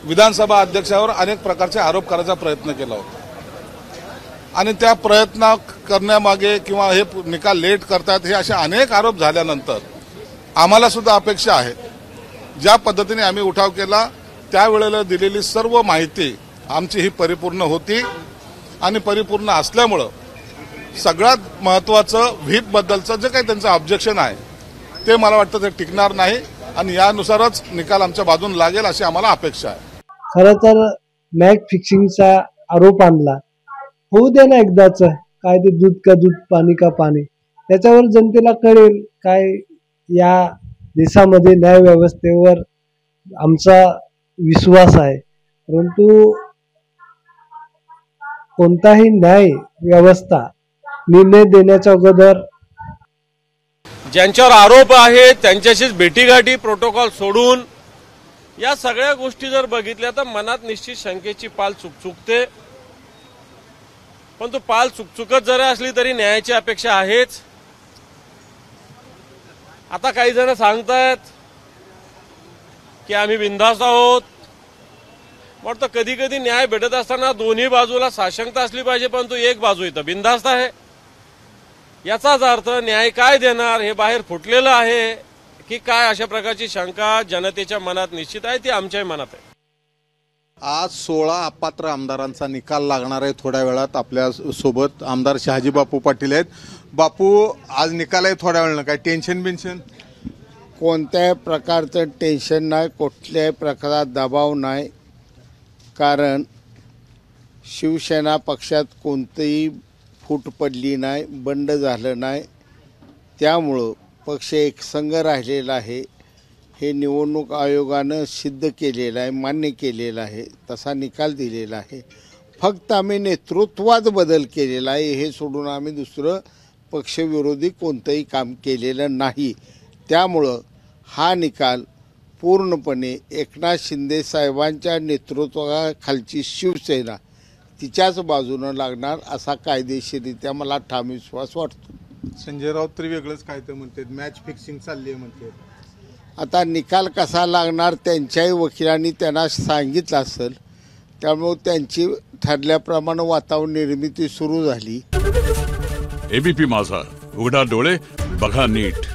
विधानसभा अध्यक्षावर अनेक प्रकारचे आरोप करायचा प्रयत्न केला होता आणि त्या प्रयत्न करण्यामागे किंवा हे निकाल लेट करतात हे असे अनेक आरोप झाल्यानंतर आम्हाला सुद्धा अपेक्षा आहे ज्या पद्धतीने आम्ही उठाव केला त्यावेळेला दिलेली सर्व माहिती आमची ही परिपूर्ण होती आणि परिपूर्ण असल्यामुळे सगळ्यात महत्त्वाचं व्हीप बद्दलचं जे काही त्यांचं ऑब्जेक्शन आहे ते मला वाटतं ते टिकणार नाही आणि यानुसारच निकाल आमच्या बाजून लागेल अशी आम्हाला अपेक्षा आहे। खरं तर मॅच फिक्सिंगचा आरोप आणला होऊ दे ना एकदाच, काय ते दूध का दूध पाणी का पाणी, त्याच्यावर जनतेला कळेल काय या देशामध्ये न्याय व्यवस्थेवर आमचा विश्वास आहे। परंतु कोणताही न्याय व्यवस्था निर्णय देण्याच्या अगोदर ज्यांच्यावर आरोप आहे त्यांच्याशीच भेटीगाठी प्रोटोकॉल सोडून या सगळ्या गोष्टी जर बघितल्या तर मनात निश्चित शंकेची पाल चुकचुकते। पण तो पाल चुकचुकत जरी असली तरी न्यायाची अपेक्षा आहेच। आता काही जण सांगतायत की आम्ही बिनधास्त आहोत, वाटतं कधी कधी न्याय भेटत असताना दोन्ही बाजूला साशंकता असली पाहिजे, परंतु एक बाजू इथं बिनधास्त आहे। याचाच अर्थ न्याय काय देणार हे बाहेर फुटलेलं आहे की काय, अशा प्रकारची शंका जनतेच्या मनात निश्चित आहे, ती आमच्याही मनात आहे। आज 16 अपात्र आमदारांचा निकाल लागणार आहे। थोड्या वेळात आपल्या सोबत आमदार शहाजी बापू पाटील आहेत। बापू, आज निकाल आहे थोड्या वेळानं, काय टेन्शन बिन्शन? कोणत्याही प्रकारचं टेन्शन नाही, कुठल्याही प्रकारात दबाव नाही, कारण शिवसेना पक्षात कोणतीही फूट पडली नाही, बंड झालं नाही, त्यामुळं पक्ष एकसंघ राहिलेला आहे। हे निवडणूक आयोगानं सिद्ध केलेलं आहे, मान्य केलेलं आहे, तसा निकाल दिलेला आहे। फक्त आम्ही नेतृत्वात बदल केलेला आहे, हे सोडून आम्ही दुसरं पक्षविरोधी कोणतंही काम केलेलं नाही। त्यामुळं हा निकाल पूर्णपणे एकनाथ शिंदे साहेबांच्या नेतृत्वाखालची शिवसेना तिच्याच बाजूनं लागणार असा कायदेशीररित्या मला ठाम विश्वास वाटतो। संजय राऊत तरी वेगळंच काय तर म्हणतात, मॅच फिक्सिंग चालली आहे म्हणते। आता निकाल कसा लागणार त्यांच्याही वकिलांनी त्यांना सांगितलं असेल, त्यामुळे त्यांची ठरल्याप्रमाणे वातावरण निर्मिती सुरू झाली। एबीपी माझा, उघडा डोळे बघा नीट।